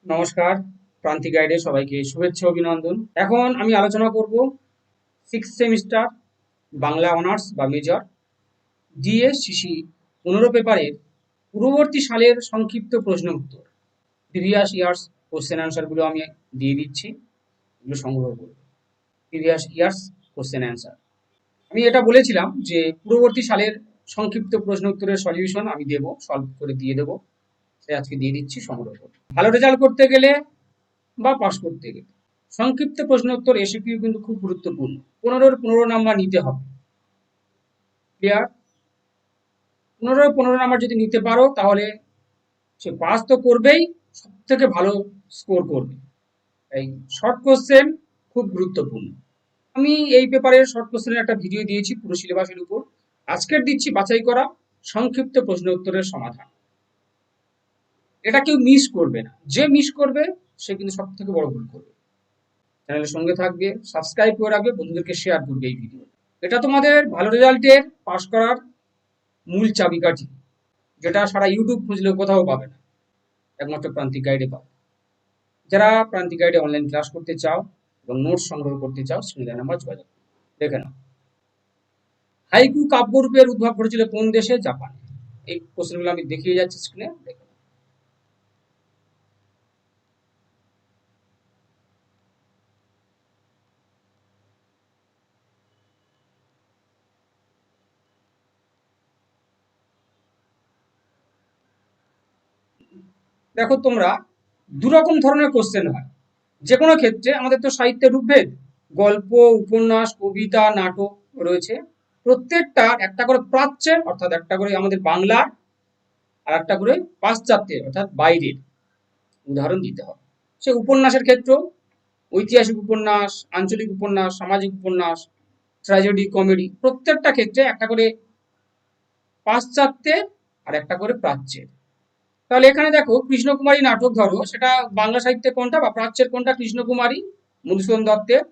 নমস্কার, প্রান্তিক গাইডে সবাইকে শুভেচ্ছা অভিনন্দন। এখন আমি আলোচনা করব 6th সেমিস্টার বাংলা অনার্স বা মেজর ডিএসসিসি 15 পেপারের পূর্ববর্তী সালের সংক্ষিপ্ত প্রশ্ন উত্তর। প্রিভিয়াস ইয়ার্স কোশ্চেন অ্যান্সারগুলো আমি দিয়ে দিচ্ছি, এগুলো সংগ্রহ করব। প্রিভিয়াস ইয়ার্স কোশ্চেন অ্যান্সার আমি এটা বলেছিলাম যে পূর্ববর্তী সালের সংক্ষিপ্ত প্রশ্ন উত্তরের সলিউশন আমি দেবো, সলভ করে দিয়ে দেবো। সেটা আজকে দিয়ে দিচ্ছি, সংগ্রহ করব। ভালো রেজাল্ট করতে গেলে বা পাস করতে গেলে সংক্ষিপ্ত প্রশ্ন উত্তর এসিকিউ কিন্তু খুব গুরুত্বপূর্ণ। 15 নাম্বার নিতে হবে। ক্লিয়ার? 15 নাম্বার যদি নিতে পারো তাহলে সে পাস তো করবেই, সব থেকে ভালো স্কোর করবে। এই শর্ট কোশ্চেন খুব গুরুত্বপূর্ণ। আমি এই পেপারের শর্ট কোশ্চেনের একটা ভিডিও দিয়েছি পুরো সিলেবাসের উপর। আজকের দিচ্ছি বাছাই করা সংক্ষিপ্ত প্রশ্ন উত্তরের সমাধান। এটা কেউ মিস করবে না, যে মিস করবে সে কিন্তু সব থেকে বড় ভুল করবে। চ্যানেলের সঙ্গে থাকবে, সাবস্ক্রাইব করে রাখবে, বন্ধুদেরকে শেয়ার করবে এই ভিডিও। এটা তোমাদের ভালো রেজাল্টের পাস করার মূল চাবিকাঠি, যেটা সারা ইউটিউব খুঁজলেও কোথাও পাবে না, একমাত্র প্রান্তিক গাইডে পাবে। যারা প্রান্তিক গাইডে অনলাইন ক্লাস করতে চাও এবং নোটস সংগ্রহ করতে চাও, স্ক্রিনে নাম্বার যোগাযোগ দেখে নাও। হাইকু কাব্যরূপের উদ্ভব ঘটেছিল কোন দেশে? জাপানে। এই কোশ্চেনগুলো আমি দেখিয়ে যাচ্ছি স্ক্রিনে, দেখে নাও। দেখো তোমরা, দুরকম ধরনের কোশ্চেন হয় যে কোনো ক্ষেত্রে। আমাদের তো সাহিত্যের রূপভেদ, গল্প, উপন্যাস, কবিতা, নাটক রয়েছে। প্রত্যেকটা একটা করে প্রাচ্যের অর্থাৎ একটা করে আমাদের বাংলার, আর একটা করে পাশ্চাত্যের অর্থাৎ বাইরের উদাহরণ দিতে হবে। সে উপন্যাসের ক্ষেত্রেও ঐতিহাসিক উপন্যাস, আঞ্চলিক উপন্যাস, সামাজিক উপন্যাস, ট্র্যাজেডি, কমেডি, প্রত্যেকটা ক্ষেত্রে একটা করে পাশ্চাত্যের আর একটা করে প্রাচ্যের। তাহলে এখানে দেখো, কৃষ্ণকুমারী নাটক ধরো, সেটা বাংলা সাহিত্যে কোনটা বা প্রাচ্যের কোনটা? কৃষ্ণকুমারী মধুসূদন দত্তের,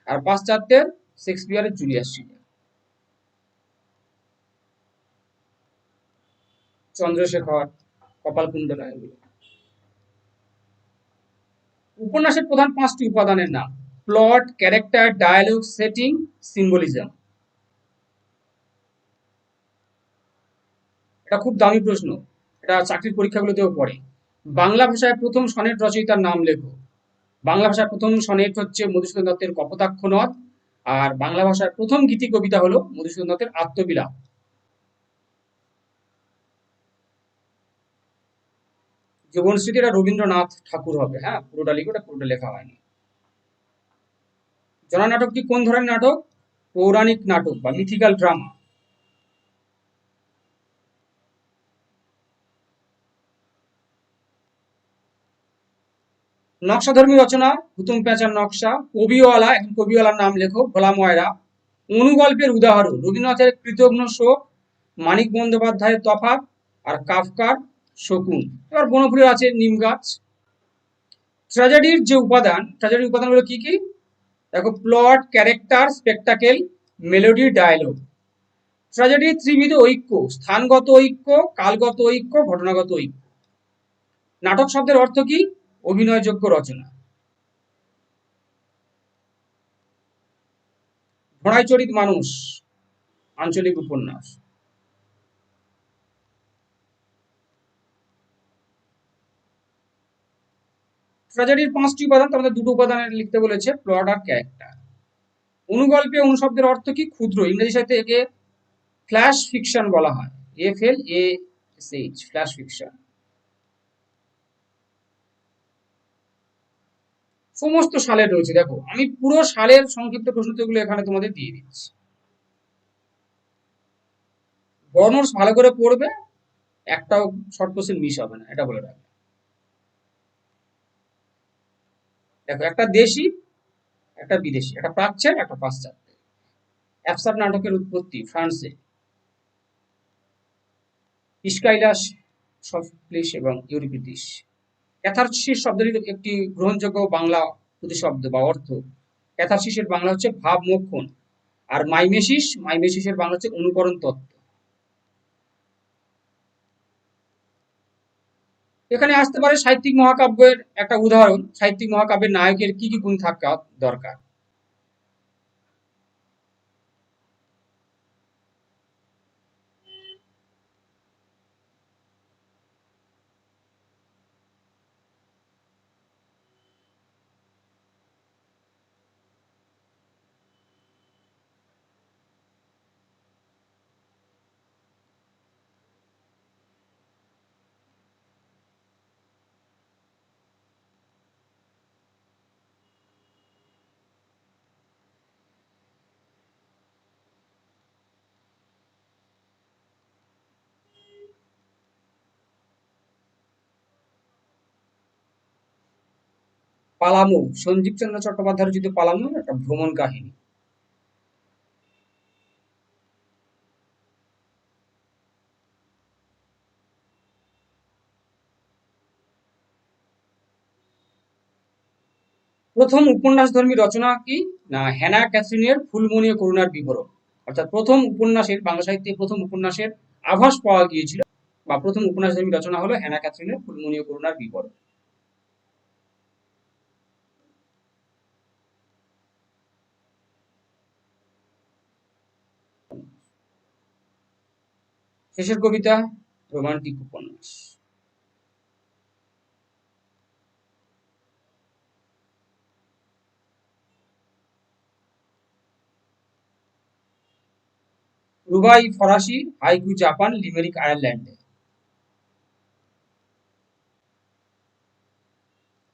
আর পাশ্চাত্যের শেক্সপিয়ারের জুলিয়াস সিজার। চন্দ্রশেখর, কপালকুণ্ডলা, এগুলো। উপন্যাসের প্রধান 5টি উপাদানের নাম: plot, character, dialogue, setting, symbolism. এটা খুব দামি প্রশ্ন, এটা চাকরির পরীক্ষাগুলোতেও পড়ে। বাংলা ভাষায় প্রথম সনেট রচয়িতার নাম লেখো। বাংলা ভাষার প্রথম সনেট হচ্ছে মধুসূদন দত্তের কপোতাক্ষ নদ, আর বাংলা ভাষার প্রথম গীতি কবিতা হলো মধুসূদন দত্তের আত্মবিলাপ। জীবনস্মৃতি এটা রবীন্দ্রনাথ ঠাকুর হবে, হ্যাঁ, পুরোটা লিখে, ওটা পুরোটা লেখা হয়নি। জনা নাটকটি কোন ধরনের নাটক? পৌরাণিক নাটক বা মিথিক্যাল ড্রামা। নকশাধর্মী রচনা: হুতুম প্যাঁচার নকশা। কবিওয়ালা, এখন কবিওয়ালার নাম লেখো, ভোলা ময়রা। অনুগল্পের উদাহরণ: রবীন্দ্রনাথের কৃতঘ্ন শোক, মানিক বন্দ্যোপাধ্যায়ের তফাৎ, আর কাফকার শকুন। এবার বনফুলের আছে নিম গাছ। ট্র্যাজেডির যে উপাদান, ট্র্যাজেডির উপাদানগুলো কি কি? দেখো, plot, character, spectacle, melody, dialogue. ট্র্যাজেডির ত্রিবিধ ঐক্য: স্থানগত ঐক্য, কালগত ঐক্য, ঘটনাগত ঐক্য। নাটক শব্দের অর্থ কি? অভিনয়যোগ্য রচনা। ঘোড়ায় চড়িত মানুষ, আঞ্চলিক উপন্যাস। ট্র্যাজেডির 5টি উপাদান, তার মধ্যে 2টো উপাদানের লিখতে বলেছে, প্লট আর ক্যারেক্টার। অনুগল্পে অনুশব্দের অর্থ কি? ক্ষুদ্র। ইংরেজি সাহিত্যে একে ফ্ল্যাশ ফিকশন বলা হয়, FLASH, ফ্ল্যাশ ফিকশন। সমস্ত সালের রয়েছে, দেখো আমি পুরো সালের সংক্ষিপ্ত প্রশ্নোত্তরগুলো এখানে তোমাদের দিয়ে দিচ্ছি। বর্ণস ভালো করে পড়বে, একটাও শর্ট কোশ্চেন মিস হবে না, এটা বলে রাখবে। দেখো, একটা দেশি, একটা বিদেশি, একটা প্রাচ্যের, একটা পাশ্চাত্য। অ্যাবসার্ড নাটকের উৎপত্তি ফ্রান্সে। ইস্কাইলাস, সফক্লিস এবং ইউরিপিডিস। ক্যাথারসিস শব্দটির একটি গ্রহণযোগ্য বাংলা প্রতিশব্দ বা অর্থ। ক্যাথারসিসের বাংলা হচ্ছে ভাবমোক্ষণ, আর মাইমেসিসের বাংলা হচ্ছে অনুকরণ তত্ত্ব। এখানে আসতে পারে সাহিত্যিক মহাকাব্যের একটা উদাহরণ, সাহিত্যিক মহাকাব্যের নায়কের কি কি গুণ থাকা দরকার। পালামু, সঞ্জীব চন্দ্র চট্টোপাধ্যায়ের রচিত পালামু একটা ভ্রমণ কাহিনী। প্রথম উপন্যাসধর্মী রচনা কি? না, হ্যানা ক্যাথরিনের ফুলমণি ও করুণার বিবরণ। অর্থাৎ প্রথম উপন্যাসের, বাংলা সাহিত্যে প্রথম উপন্যাসের আভাস পাওয়া গিয়েছিল, বা প্রথম উপন্যাসধর্মী রচনা হলো হ্যানা ক্যাথরিনের ফুলমণি ও করুণার বিবরণ। শেষের কবিতা রোমান্টিক উপন্যাস। রুবাই ফরাসি, হাইকু জাপান, লিমেরিক আয়ারল্যান্ডে।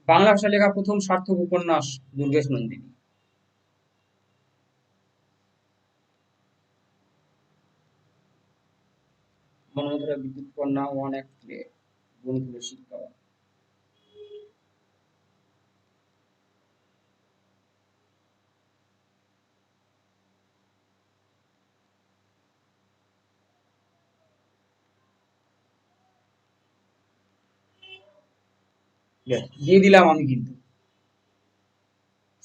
বাংলা ভাষায় লেখা প্রথম সার্থক উপন্যাস দুর্গেশ নন্দিনী। মনোমুগ্ধকর বিদ্যুৎ কন্যা, ওয়ান অ্যাক্ট প্লে, বন্ধুদের শিক্ষা। দিয়ে দিলাম আমি কিন্তু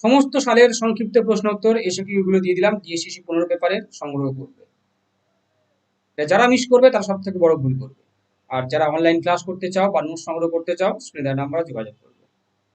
সমস্ত সালের সংক্ষিপ্ত প্রশ্ন উত্তর এসকিউ গুলো দিয়ে দিলাম, ডিএসসিসি 15 পেপারের সংগ্রহ করবে। যারা মিস করবে তারা সব থেকে বড় ভুল করবে। আর যারা অনলাইন ক্লাস করতে চাও বা নোট সংগ্রহ করতে চাও, স্ক্রিনে দেওয়া নাম্বারে যোগাযোগ করবে।